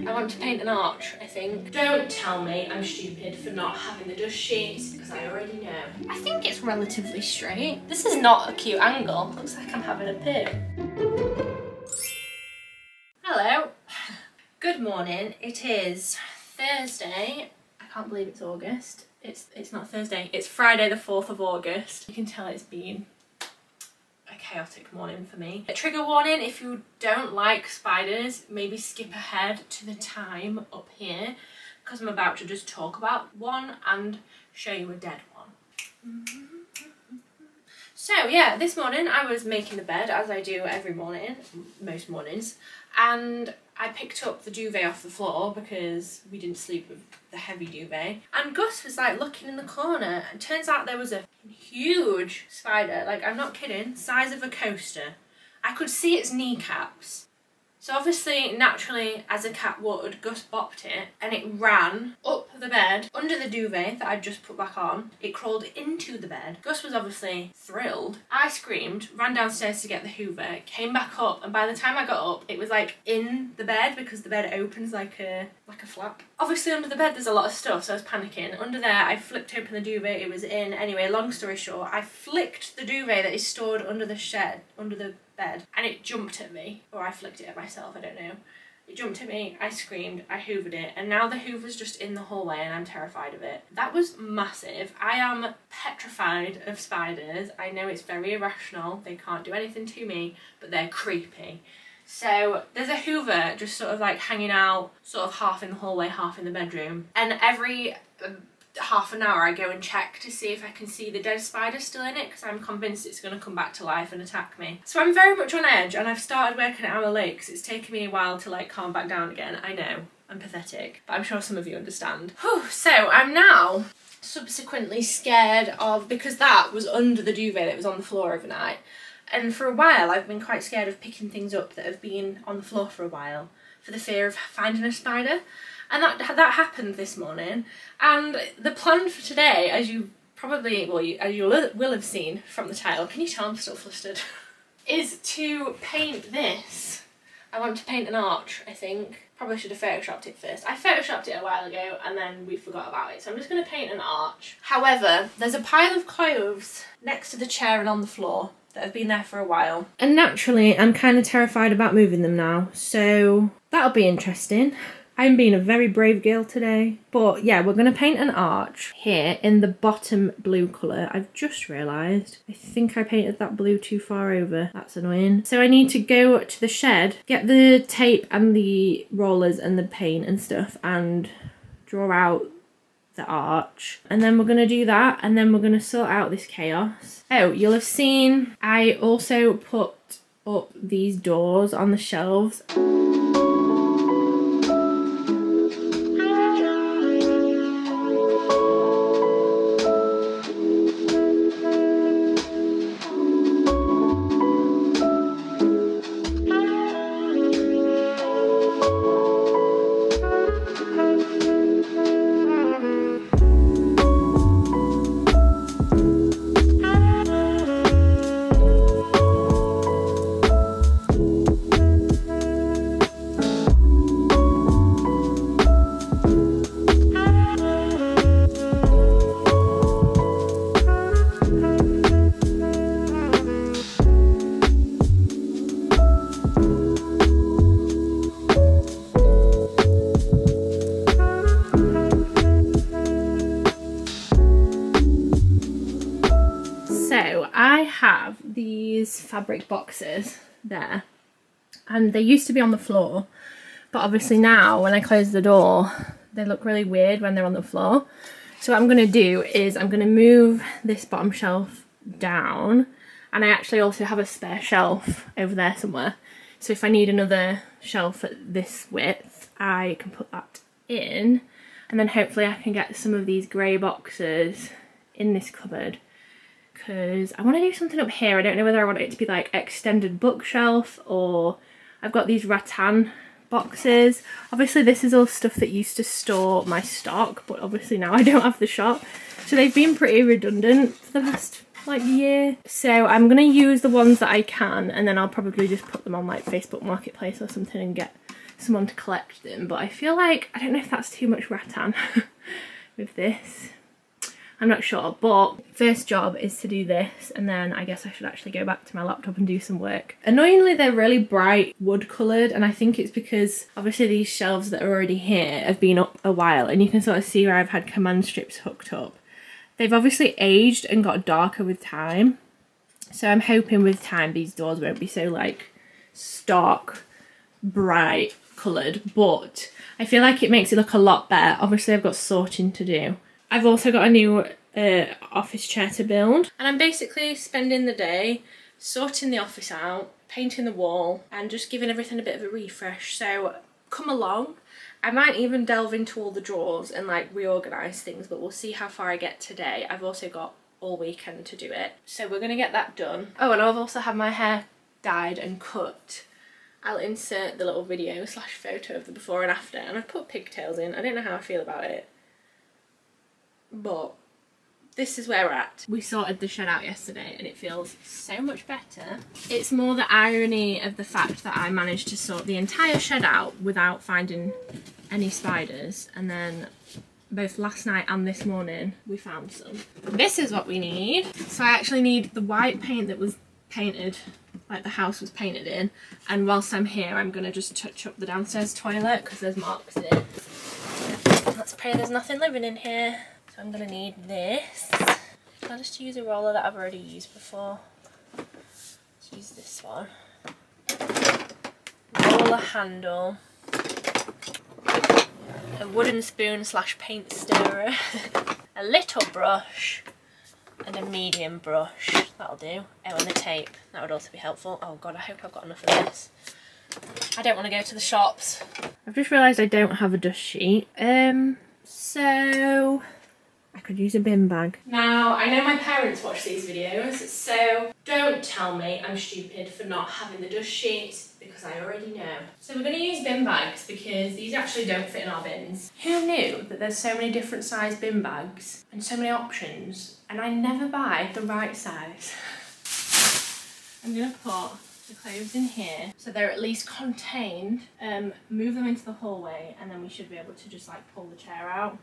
I want to paint an arch, I think. Don't tell me I'm stupid for not having the dust sheets, because I already know. I think it's relatively straight. This is not a cute angle. Looks like I'm having a poo. Hello. Good morning. It is Thursday. I can't believe it's August. It's not Thursday. It's Friday the 4th of August. You can tell it's been a chaotic morning for me. A trigger warning, if you don't like spiders, maybe skip ahead to the time up here, because I'm about to just talk about one and show you a dead one. So yeah, this morning I was making the bed, as I do every morning, most mornings, and I picked up the duvet off the floor because we didn't sleep with the heavy duvet, and Gus was like looking in the corner, and turns out there was a huge spider, like I'm not kidding, size of a coaster. I could see its kneecaps. So obviously, naturally, as a cat would, Gus bopped it and it ran up the bed under the duvet that I'd just put back on. It crawled into the bed. Gus was obviously thrilled. I screamed, ran downstairs to get the Hoover, came back up, and by the time I got up, it was like in the bed because the bed opens like a flap. Obviously under the bed there's a lot of stuff, so I was panicking. Under there I flipped open the duvet, it was in. Anyway, long story short, I flicked the duvet that is stored under the shed, under the bed, and it jumped at me, or I flicked it at myself, I don't know. It jumped at me, I screamed, I hoovered it, and now the Hoover's just in the hallway and I'm terrified of it. That was massive. I am petrified of spiders. I know it's very irrational, they can't do anything to me, but they're creepy. So there's a Hoover just sort of like hanging out, sort of half in the hallway, half in the bedroom, and every half an hour I go and check to see if I can see the dead spider still in it, because I'm convinced it's going to come back to life and attack me. So I'm very much on edge, and I've started working at hour late because it's taken me a while to like calm back down again. I know, I'm pathetic, but I'm sure some of you understand. Whew, so I'm now subsequently scared of, because that was under the duvet that was on the floor overnight, and for a while I've been quite scared of picking things up that have been on the floor for a while for the fear of finding a spider. And that happened this morning, and the plan for today, as you probably, well, as you will have seen from the title, can you tell I'm still flustered, is to paint this. I want to paint an arch, I think. Probably should have photoshopped it first. I photoshopped it a while ago and then we forgot about it, so I'm just going to paint an arch. However, there's a pile of clothes next to the chair and on the floor that have been there for a while. And naturally, I'm kind of terrified about moving them now, so that'll be interesting. I'm being a very brave girl today. But yeah, we're going to paint an arch here in the bottom blue colour. I've just realised I think I painted that blue too far over. That's annoying. So I need to go to the shed, get the tape and the rollers and the paint and stuff, and draw out the arch. And then we're going to do that, and then we're going to sort out this chaos. Oh, you'll have seen I also put up these doors on the shelves. Have these fabric boxes there, and they used to be on the floor, but obviously now when I close the door they look really weird when they're on the floor. So what I'm going to do is I'm going to move this bottom shelf down, and I actually also have a spare shelf over there somewhere, so if I need another shelf at this width I can put that in, and then hopefully I can get some of these grey boxes in this cupboard, because I want to do something up here. I don't know whether I want it to be like extended bookshelf, or I've got these rattan boxes. Obviously this is all stuff that used to store my stock, but obviously now I don't have the shop, so they've been pretty redundant for the last like year. So I'm going to use the ones that I can, and then I'll probably just put them on like Facebook Marketplace or something and get someone to collect them, but I feel like, I don't know if that's too much rattan with this. I'm not sure, but first job is to do this, and then I guess I should actually go back to my laptop and do some work. Annoyingly, they're really bright wood coloured, and I think it's because obviously these shelves that are already here have been up a while, and you can sort of see where I've had command strips hooked up. They've obviously aged and got darker with time, so I'm hoping with time these doors won't be so like stark, bright coloured, but I feel like it makes it look a lot better. Obviously I've got sorting to do. I've also got a new office chair to build, and I'm basically spending the day sorting the office out, painting the wall, and just giving everything a bit of a refresh. So come along. I might even delve into all the drawers and like reorganise things, but we'll see how far I get today. I've also got all weekend to do it, so we're gonna get that done. Oh, and I've also had my hair dyed and cut. I'll insert the little video / photo of the before and after, and I've put pigtails in. I don't know how I feel about it, but this is where we're at. We sorted the shed out yesterday and it feels so much better. It's more the irony of the fact that I managed to sort the entire shed out without finding any spiders, and then both last night and this morning we found some. This is what we need. So I actually need the white paint that was painted, like the house was painted in, and whilst I'm here I'm going to just touch up the downstairs toilet because there's marks in it. Let's pray there's nothing living in here. So I'm going to need this. I'll just use a roller that I've already used before. Let's use this one. Roller handle. A wooden spoon / paint stirrer. A little brush. And a medium brush. That'll do. Oh, and the tape. That would also be helpful. Oh god, I hope I've got enough of this. I don't want to go to the shops. I've just realised I don't have a dust sheet. So I could use a bin bag. Now, I know my parents watch these videos, so don't tell me I'm stupid for not having the dust sheet, because I already know. So we're going to use bin bags because these actually don't fit in our bins. Who knew that there's so many different size bin bags and so many options, and I never buy the right size? I'm going to put the clothes in here so they're at least contained, move them into the hallway, and then we should be able to just like pull the chair out.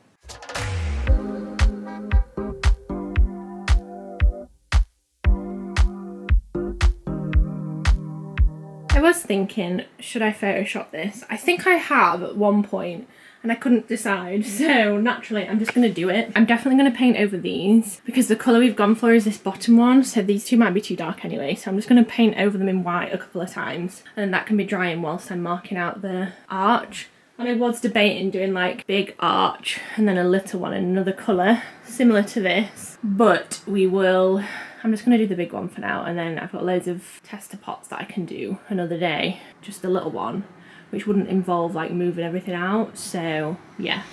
I was thinking, should I Photoshop this? I think I have at one point and I couldn't decide, so naturally I'm just going to do it. I'm definitely going to paint over these because the colour we've gone for is this bottom one, so these two might be too dark anyway, so I'm just going to paint over them in white a couple of times, and then that can be drying whilst I'm marking out the arch. And I was debating doing like big arch and then a little one in another colour similar to this, but I'm just going to do the big one for now, and then I've got loads of tester pots that I can do another day, just the little one, which wouldn't involve like moving everything out, so yeah.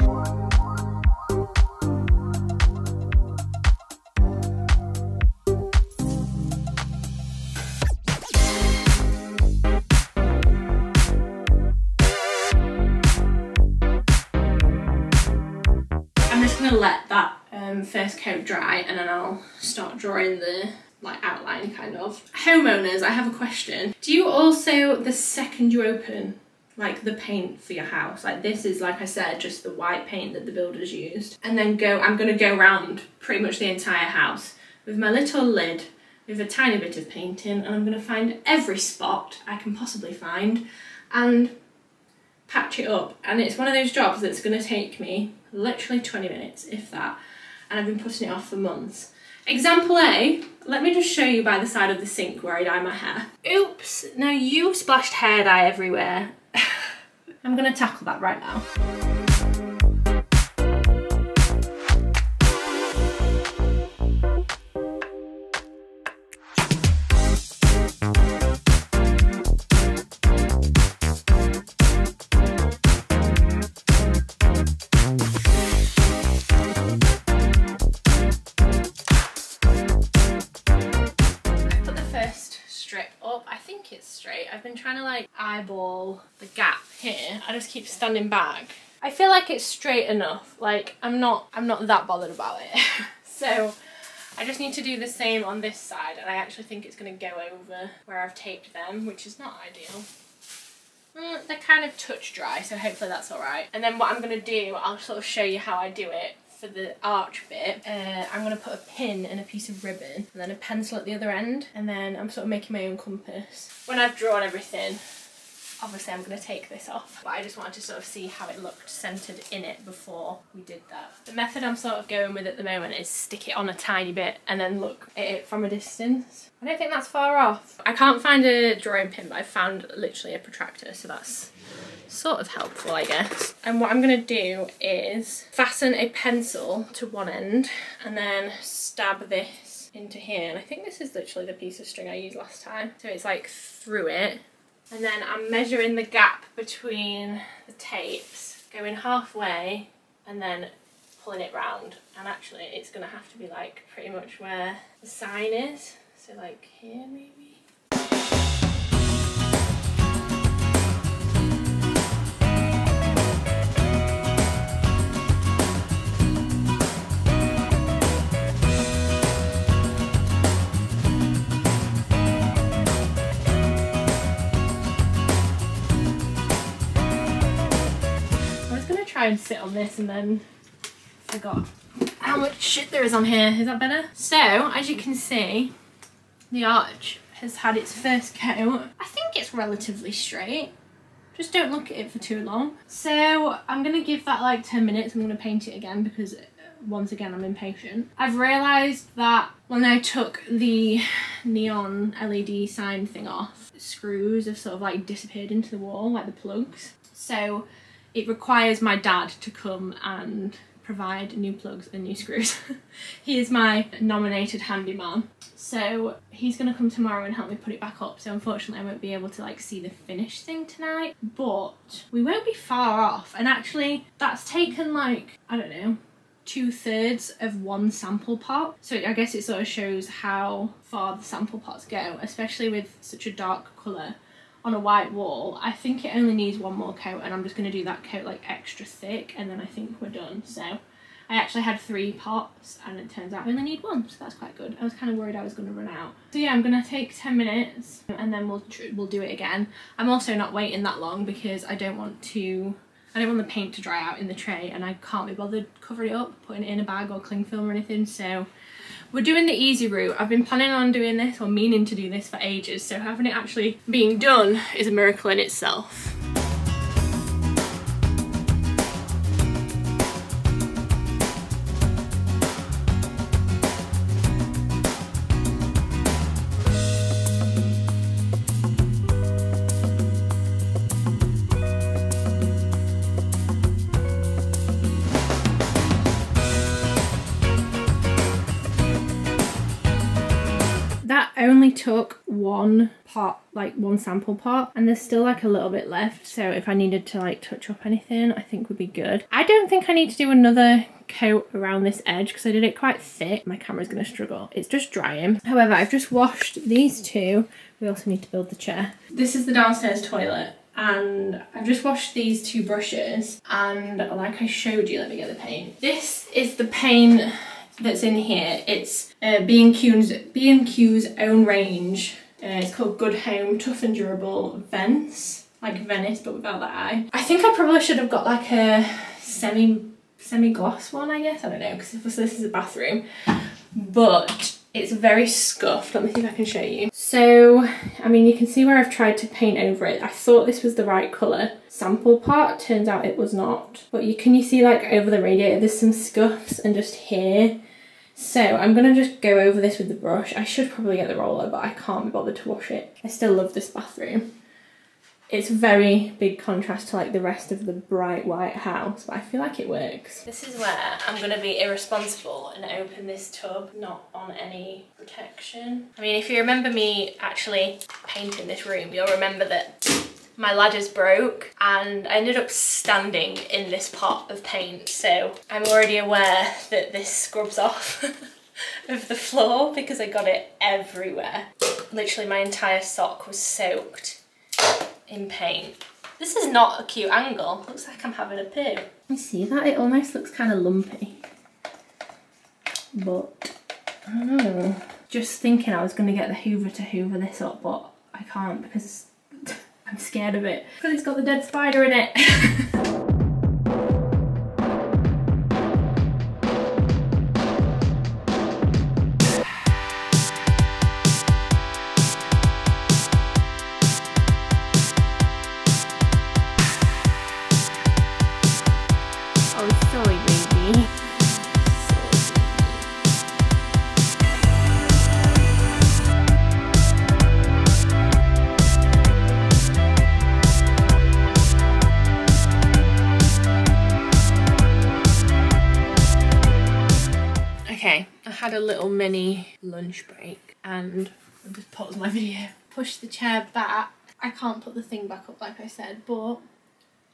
I'm just going to let that first coat dry, and then I'll start drawing the like outline kind of. Homeowners, I have a question. Do you also, the second you open like the paint for your house, like this is, like I said, just the white paint that the builders used, and then I'm going to go around pretty much the entire house with my little lid with a tiny bit of painting, and I'm going to find every spot I can possibly find and patch it up. And it's one of those jobs that's going to take me literally 20 minutes, if that, and I've been putting it off for months. Example A, let me just show you by the side of the sink where I dye my hair. Oops, now you splashed hair dye everywhere. I'm gonna tackle that right now. It's straight. I've been trying to like eyeball the gap here. I just keep standing back. I feel like it's straight enough. Like I'm not that bothered about it. So I just need to do the same on this side, and I actually think it's going to go over where I've taped them, which is not ideal. They're kind of touch dry, so hopefully that's alright. And then what I'm going to do, I'll sort of show you how I do it for the arch bit. I'm going to put a pin and a piece of ribbon and then a pencil at the other end, and then I'm sort of making my own compass. When I've drawn everything, obviously I'm going to take this off, but I just wanted to sort of see how it looked centred in it before we did that. The method I'm sort of going with at the moment is stick it on a tiny bit and then look at it from a distance. I don't think that's far off. I can't find a drawing pin, but I found literally a protractor, so that's sort of helpful, I guess. And what I'm going to do is fasten a pencil to one end and then stab this into here. And I think this is literally the piece of string I used last time. So it's like through it. And then I'm measuring the gap between the tapes, going halfway and then pulling it round. And actually it's going to have to be like pretty much where the sign is. So like here maybe. Try and sit on this and then forgot how much shit there is on here. Is that better? So as you can see, the arch has had its first coat. I think it's relatively straight. Just don't look at it for too long. So I'm gonna give that like 10 minutes. I'm gonna paint it again because once again I'm impatient. I've realised that when I took the neon LED sign thing off, the screws have sort of like disappeared into the wall, like the plugs. So it requires my dad to come and provide new plugs and new screws. He is my nominated handyman. So he's gonna come tomorrow and help me put it back up. So unfortunately I won't be able to like see the finished thing tonight, but we won't be far off. And actually that's taken like, I don't know, 2/3 of one sample pot. So I guess it sort of shows how far the sample pots go, especially with such a dark colour on a white wall. I think it only needs one more coat, and I'm just going to do that coat like extra thick, and then I think we're done. So I actually had 3 pots and it turns out I only need 1, so that's quite good. I was kind of worried I was going to run out. So yeah, I'm going to take 10 minutes and then we'll do it again. I'm also not waiting that long because I don't want the paint to dry out in the tray, and I can't be bothered covering it up, putting it in a bag or cling film or anything. So we're doing the easy route. I've been planning on doing this or meaning to do this for ages, so having it actually being done is a miracle in itself. That only took 1 pot, like 1 sample pot, and there's still like a little bit left, so if I needed to like touch up anything I think would be good. I don't think I need to do another coat around this edge because I did it quite thick. My camera's gonna struggle. It's just drying. However, I've just washed these 2. We also need to build the chair. This is the downstairs toilet, and I've just washed these 2 brushes, and like I showed you, let me get the paint. This is the paint that's in here. It's B&Q's own range. It's called Good Home Tough and Durable Vents, like Venice but without the eye. I think I probably should have got like a semi-gloss one, I guess. I don't know, because this is a bathroom, but it's very scuffed. Let me see if I can show you. So, I mean, you can see where I've tried to paint over it. I thought this was the right colour sample part, turns out it was not. But can you see like over the radiator there's some scuffs, and just here. So I'm gonna just go over this with the brush. I should probably get the roller, but I can't be bothered to wash it. I still love this bathroom. It's very big contrast to like the rest of the bright white house, but I feel like it works. This is where I'm gonna be irresponsible and open this tub not on any protection. I mean, if you remember me actually painting this room, you'll remember that my ladders broke and I ended up standing in this pot of paint, so I'm already aware that this scrubs off of the floor because I got it everywhere. Literally my entire sock was soaked in paint. This is not a cute angle. Looks like I'm having a poo. You see that? It almost looks kind of lumpy. But I don't know. Just thinking I was going to get the hoover to hoover this up, but I can't because I'm scared of it because it's got the dead spider in it. Okay, I had a little mini lunch break and I'll just pause my video. Push the chair back. I can't put the thing back up like I said, but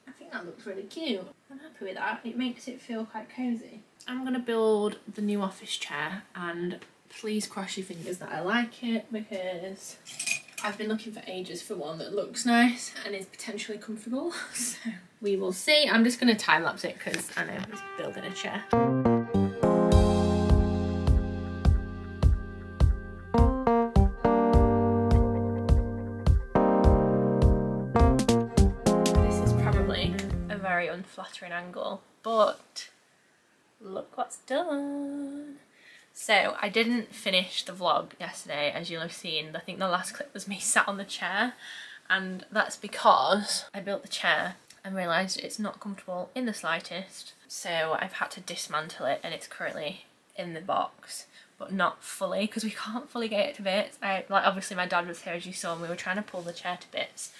I think that looks really cute. I'm happy with that. It makes it feel quite cosy. I'm gonna build the new office chair and please cross your fingers that I like it because I've been looking for ages for one that looks nice and is potentially comfortable. So we will see. I'm just gonna time lapse it because I know I'm just building a chair. Very unflattering angle, but look what's done. So I didn't finish the vlog yesterday, as you'll have seen. I think the last clip was me sat on the chair, and that's because I built the chair and realised it's not comfortable in the slightest, so I've had to dismantle it and it's currently in the box, but not fully because we can't fully get it to bits. Obviously my dad was here, as you saw, and we were trying to pull the chair to bits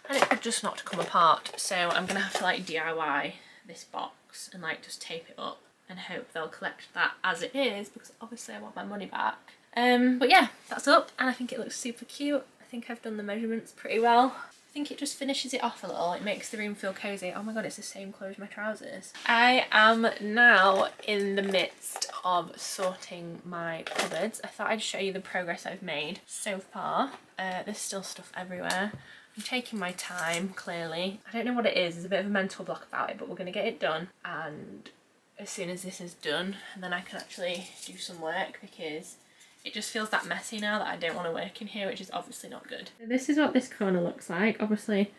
and it would just not come apart, so I'm gonna have to like DIY this box and like just tape it up and hope they'll collect that as it is, because obviously I want my money back. But yeah, that's up and I think it looks super cute. I think I've done the measurements pretty well. I think it just finishes it off a little. It makes the room feel cozy. Oh my god, it's the same clothes as my trousers. I am now in the midst of sorting my cupboards. I thought I'd show you the progress I've made so far. There's still stuff everywhere. I'm taking my time, clearly. I don't know what it is, there's a bit of a mental block about it, but we're gonna get it done. And as soon as this is done, then I can actually do some work, because it just feels that messy now that I don't want to work in here, which is obviously not good. So this is what this corner looks like. Obviously,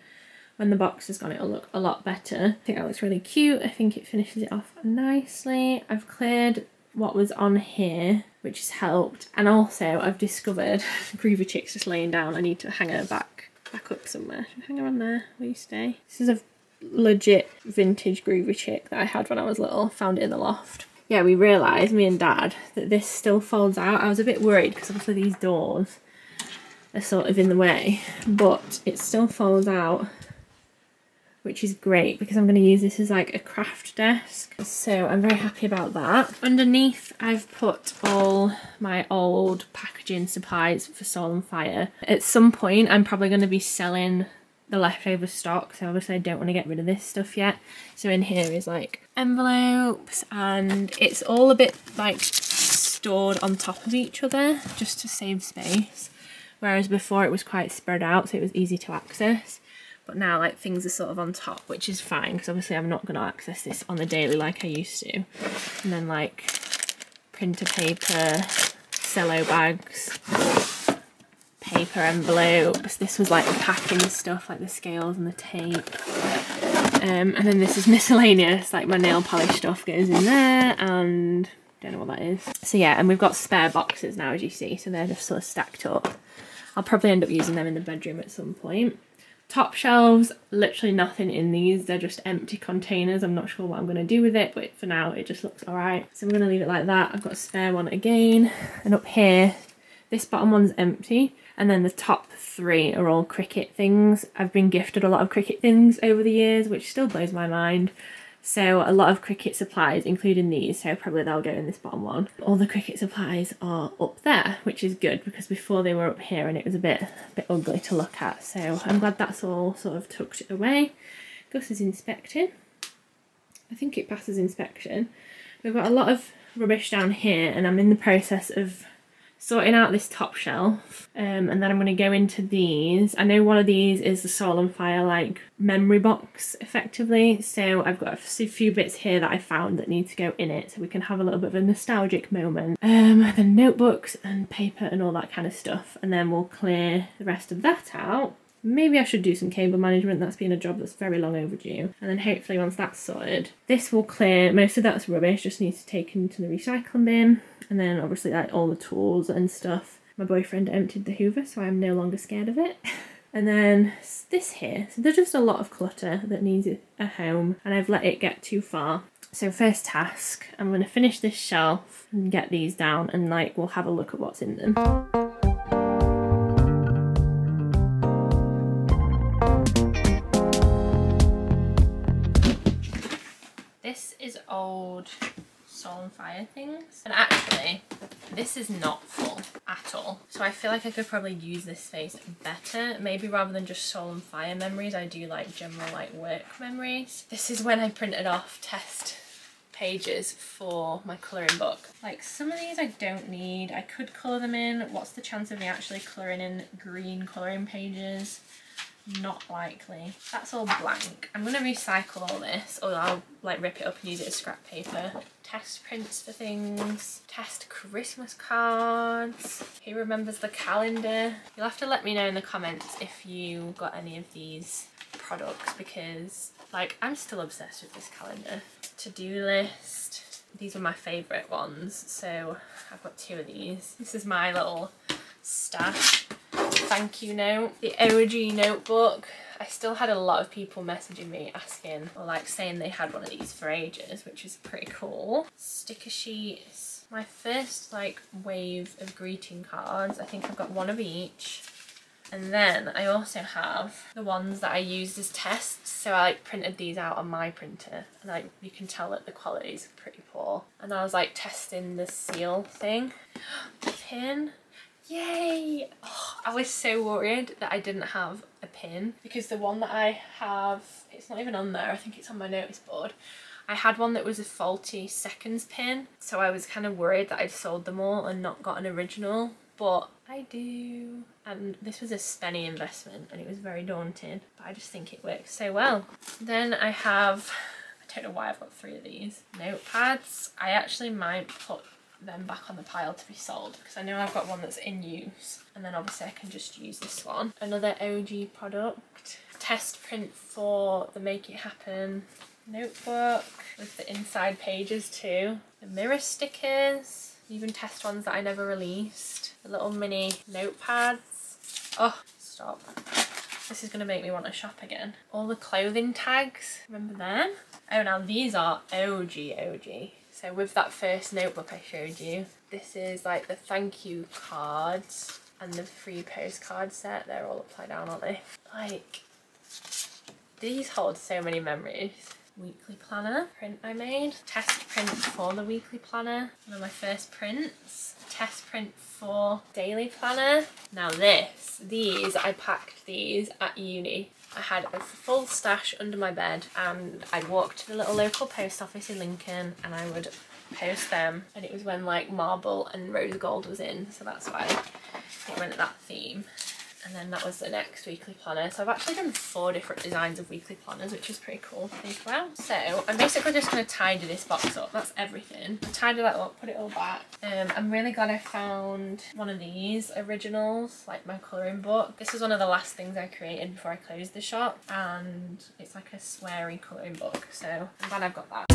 when the box is gone, it'll look a lot better. I think that looks really cute. I think it finishes it off nicely. I've cleared what was on here, which has helped. And also, I've discovered Groovy Chick's just laying down. I need to hang her back up somewhere. Hang her on there, will you stay? This is a legit vintage Groovy Chick that I had when I was little. Found it in the loft. Yeah, we realised, me and Dad, that this still folds out. I was a bit worried because obviously these doors are sort of in the way, but it still folds out, which is great because I'm going to use this as like a craft desk. So I'm very happy about that. Underneath, I've put all my old packaging supplies for Soul and Fire. At some point, I'm probably going to be selling the leftover stock, so obviously I don't want to get rid of this stuff yet. So in here is like envelopes, and it's all a bit like stored on top of each other just to save space, whereas before it was quite spread out, so it was easy to access. But now like things are sort of on top, which is fine because obviously I'm not going to access this on the daily like I used to. And then like printer paper, cello bags, paper envelopes. This was like the packing stuff, like the scales and the tape. And then this is miscellaneous, like my nail polish stuff goes in there, and don't know what that is. So yeah, and we've got spare boxes now, as you see, so they're just sort of stacked up. I'll probably end up using them in the bedroom at some point. Top shelves, literally nothing in these. They're just empty containers. I'm not sure what I'm going to do with it, but for now it just looks alright. So I'm going to leave it like that. I've got a spare one again. And up here, this bottom one's empty. And then the top three are all Cricut things. I've been gifted a lot of Cricut things over the years, which still blows my mind. So a lot of Cricut supplies, including these, so probably they'll go in this bottom one. All the Cricut supplies are up there, which is good because before they were up here and it was a bit ugly to look at. So I'm glad that's all sort of tucked away. Gus is inspecting. I think it passes inspection. We've got a lot of rubbish down here and I'm in the process of sorting out this top shelf, and then I'm going to go into these. I know one of these is the Soul and Fire like memory box effectively, so I've got a few bits here that I found that need to go in it so we can have a little bit of a nostalgic moment. Then notebooks and paper and all that kind of stuff, and then we'll clear the rest of that out Maybe I should do some cable management. That's been a job that's very long overdue. And then hopefully once that's sorted, this will clear. Most of that's rubbish, just needs to take into the recycling bin. And then obviously like all the tools and stuff. My boyfriend emptied the Hoover, so I'm no longer scared of it. And then this here, so there's just a lot of clutter that needs a home, and I've let it get too far. So first task, I'm going to finish this shelf and get these down, and like we'll have a look at what's in them. This is old Soul and Fire things, and actually this is not full at all, so I feel like I could probably use this space better. Maybe rather than just Soul and Fire memories, I do like general like work memories. This is when I printed off test pages for my colouring book. Like some of these I don't need. I could colour them in. What's the chance of me actually colouring in green colouring pages? Not likely. That's all blank. I'm gonna recycle all this, or I'll like rip it up and use it as scrap paper. Test prints for things. Test Christmas cards. Who remembers the calendar? You'll have to let me know in the comments if you got any of these products, because like I'm still obsessed with this calendar. To-do list. These were my favourite ones, so I've got 2 of these. This is my little stash. Thank you note. The OG notebook. I still had a lot of people messaging me asking, or like saying they had one of these for ages, which is pretty cool. Sticker sheets. My first like wave of greeting cards. I think I've got 1 of each. And then I also have the ones that I used as tests. So I like printed these out on my printer, and like you can tell that the quality is pretty poor. And I was like testing the seal thing. Pin. Yay! Oh, I was so worried that I didn't have a pin, because the one that I have, it's not even on there, I think it's on my notice board. I had one that was a faulty seconds pin, so I was kind of worried that I'd sold them all and not got an original, but I do. And this was a spenny investment and it was very daunting, but I just think it works so well. Then I have, I don't know why I've got 3 of these, notepads. I actually might put them back on the pile to be sold, because I know I've got one that's in use, and then obviously I can just use this one. Another OG product. Test print for the Make It Happen notebook with the inside pages too. The mirror stickers, even test ones that I never released. The little mini notepads. Oh, stop. This is going to make me want to shop again. All the clothing tags, remember them? Oh, now these are OG. So with that first notebook I showed you, this is like the thank you cards and the free postcard set. They're all upside down, aren't they? Like, these hold so many memories. Weekly planner print I made. Test print for the weekly planner. One of my first prints. Test print for daily planner. Now these, I packed these at uni. I had a full stash under my bed, and I'd walk to the little local post office in Lincoln and I would post them, and it was when like marble and rose gold was in, so that's why it went that theme. And then that was the next weekly planner. So I've actually done 4 different designs of weekly planners, which is pretty cool to think about. So I'm basically just going to tidy this box up. That's everything. Tidy that up, put it all back. I'm really glad I found one of these originals, like my colouring book. This was one of the last things I created before I closed the shop, and it's like a sweary colouring book. So I'm glad I've got that.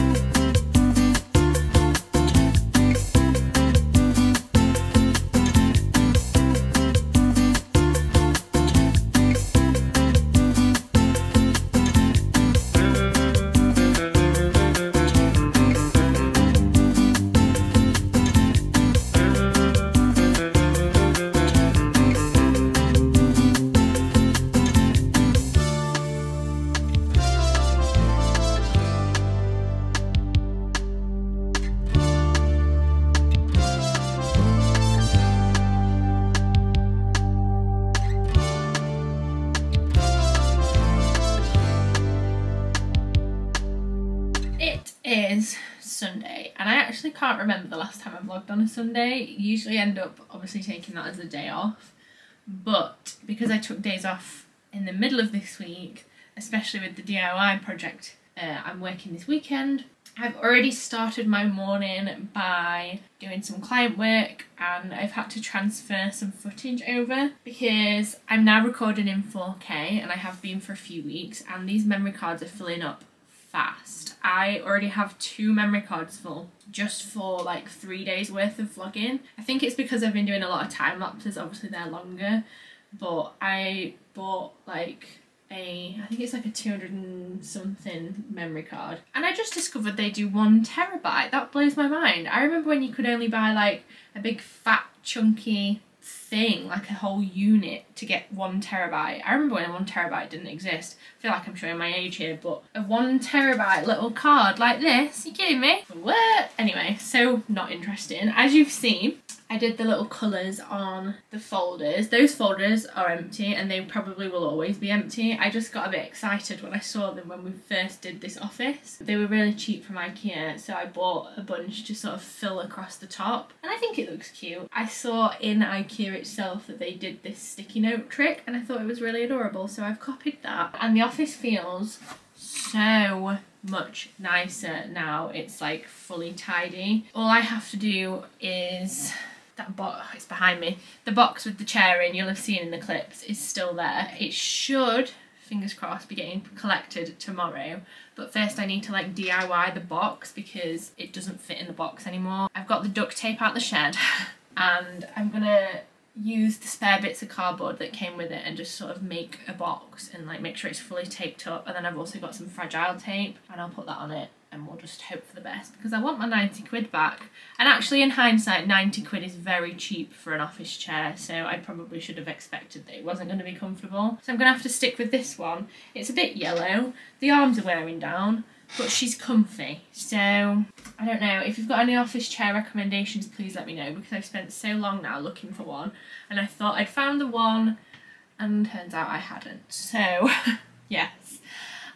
Is Sunday, and I actually can't remember the last time I vlogged on a Sunday. Usually end up obviously taking that as a day off, but because I took days off in the middle of this week, especially with the DIY project I'm working this weekend. I've already started my morning by doing some client work, and I've had to transfer some footage over because I'm now recording in 4K and I have been for a few weeks, and these memory cards are filling up fast. I already have 2 memory cards full just for like 3 days worth of vlogging. I think it's because I've been doing a lot of time lapses, obviously they're longer, but I bought like I think it's like a 200 and something memory card, and I just discovered they do 1 terabyte. That blows my mind. I remember when you could only buy like a big fat chunky thing, like a whole unit, to get 1 terabyte. I remember when a 1 terabyte didn't exist. I feel like I'm showing my age here, but a 1 terabyte little card like this, you kidding me? What? Anyway, so not interesting. As you've seen, I did the little colours on the folders. Those folders are empty, and they probably will always be empty. I just got a bit excited when I saw them when we first did this office. They were really cheap from IKEA, so I bought a bunch to sort of fill across the top, and I think it looks cute. I saw in IKEA itself that they did this sticky note trick, and I thought it was really adorable, so I've copied that. And the office feels so much nicer now. It's like fully tidy. All I have to do is that box, it's behind me, the box with the chair in, you'll have seen in the clips, is still there. It should, fingers crossed, be getting collected tomorrow, but first I need to like DIY the box because it doesn't fit in the box anymore. I've got the duct tape out the shed and I'm gonna use the spare bits of cardboard that came with it and just sort of make a box and like make sure it's fully taped up, and then I've also got some fragile tape and I'll put that on it, and we'll just hope for the best because I want my 90 quid back. And actually, in hindsight, 90 quid is very cheap for an office chair, so I probably should have expected that it wasn't going to be comfortable. So I'm going to have to stick with this one. It's a bit yellow, the arms are wearing down, but she's comfy. So I don't know, if you've got any office chair recommendations, please let me know, because I've spent so long now looking for one and I thought I'd found the one and turns out I hadn't. So yes,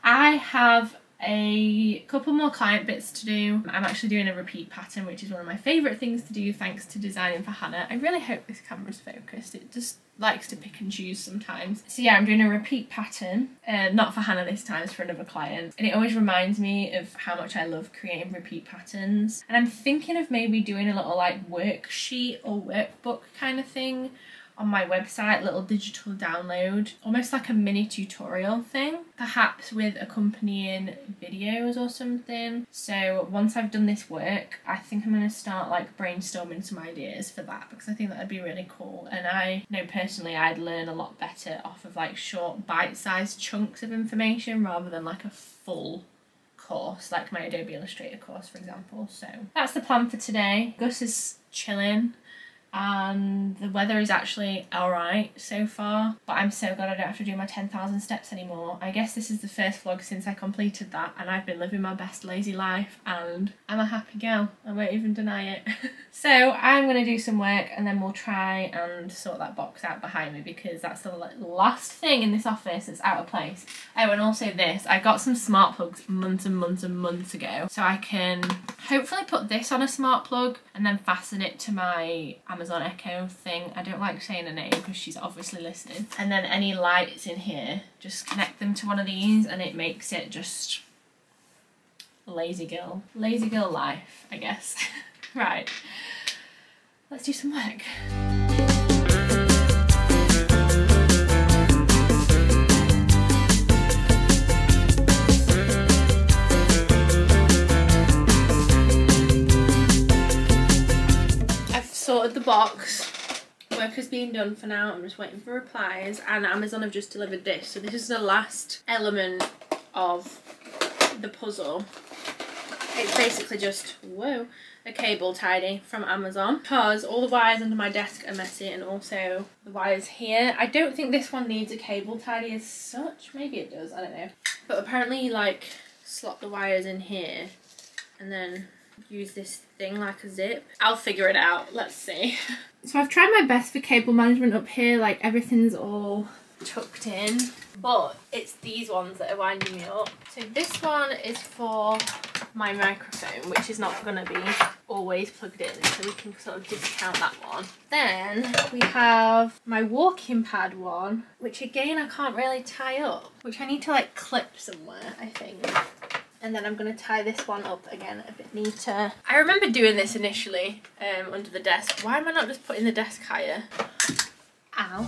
I have a couple more client bits to do. I'm actually doing a repeat pattern, which is one of my favourite things to do thanks to designing for Hannah. I really hope this camera's focused. It just likes to pick and choose sometimes. So yeah, I'm doing a repeat pattern, not for Hannah this time, it's for another client. And it always reminds me of how much I love creating repeat patterns. And I'm thinking of maybe doing a little like worksheet or workbook kind of thing on my website, little digital download, almost like a mini tutorial thing, perhaps with accompanying videos or something. So once I've done this work, I think I'm going to start like brainstorming some ideas for that, because I think that'd be really cool. And I know personally I'd learn a lot better off of like short bite-sized chunks of information rather than like a full course, like my Adobe Illustrator course, for example. So that's the plan for today. Gus is chilling and the weather is actually alright so far, but I'm so glad I don't have to do my 10,000 steps anymore. I guess this is the first vlog since I completed that, and I've been living my best lazy life and I'm a happy girl, I won't even deny it. So I'm going to do some work and then we'll try and sort that box out behind me, because that's the last thing in this office that's out of place. Oh, and also this, I got some smart plugs months and months and months ago, so I can hopefully put this on a smart plug and then fasten it to my Amazon Echo thing. I don't like saying her name because she's obviously listening. And then any lights in here, just connect them to one of these and it makes it just lazy girl life, I guess. Right, let's do some work. Sorted the box, work has been done for now, I'm just waiting for replies, and Amazon have just delivered this. So this is the last element of the puzzle. It's basically just, whoa, a cable tidy from Amazon, because all the wires under my desk are messy, and also the wires here. I don't think this one needs a cable tidy as such, maybe it does, I don't know. But apparently you like slot the wires in here and then use this thing like a zip. I'll figure it out, let's see. So I've tried my best for cable management up here, like everything's all tucked in, but it's these ones that are winding me up. So this one is for my microphone, which is not going to be always plugged in, so we can sort of discount that one. Then we have my walking pad one, which again I can't really tie up, which I need to like clip somewhere, I think. And then I'm going to tie this one up again a bit neater. I remember doing this initially under the desk. Why am I not just putting the desk higher? Ow.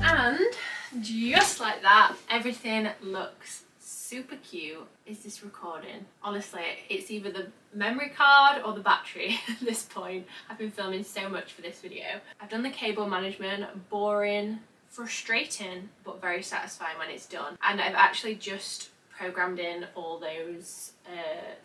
And just like that, everything looks super cute. Is this recording? Honestly, it's either the memory card or the battery at this point. I've been filming so much for this video. I've done the cable management, boring, frustrating, but very satisfying when it's done. And I've actually just programmed in all those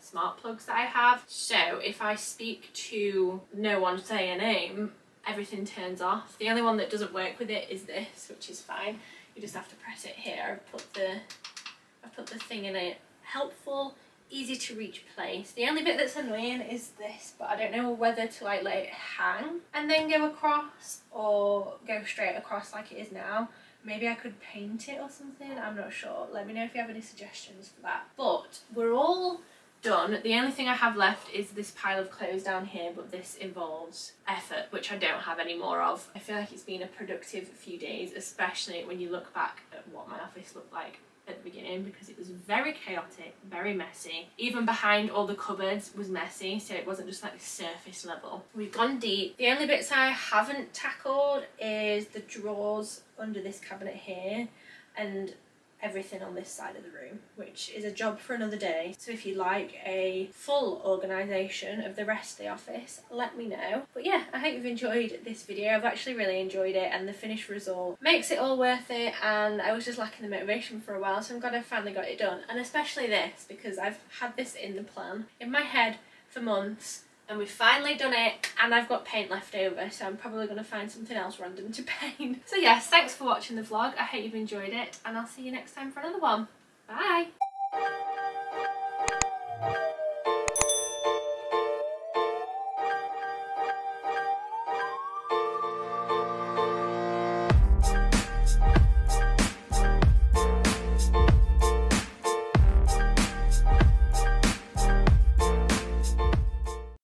smart plugs that I have. So if I speak to no one, say a name, everything turns off. The only one that doesn't work with it is this, which is fine. You just have to press it here. I've put the thing in a helpful, easy to reach place. The only bit that's annoying is this, but I don't know whether to like let it hang and then go across or go straight across like it is now. Maybe I could paint it or something, I'm not sure. Let me know if you have any suggestions for that. But we're all done. The only thing I have left is this pile of clothes down here, but this involves effort, which I don't have any more of. I feel like it's been a productive few days, especially when you look back at what my office looked like at the beginning, because it was very chaotic, very messy. Even behind all the cupboards was messy, so it wasn't just like surface level. We've gone deep. The only bits I haven't tackled is the drawers under this cabinet here and everything on this side of the room, which is a job for another day. So if you like a full organisation of the rest of the office, let me know. But yeah, I hope you've enjoyed this video. I've actually really enjoyed it, and the finished result makes it all worth it, and I was just lacking the motivation for a while, so I'm glad I finally got it done. And especially this, because I've had this in the plan in my head for months, and we've finally done it, and I've got paint left over, so I'm probably going to find something else random to paint. So yes, thanks for watching the vlog. I hope you've enjoyed it, and I'll see you next time for another one. Bye!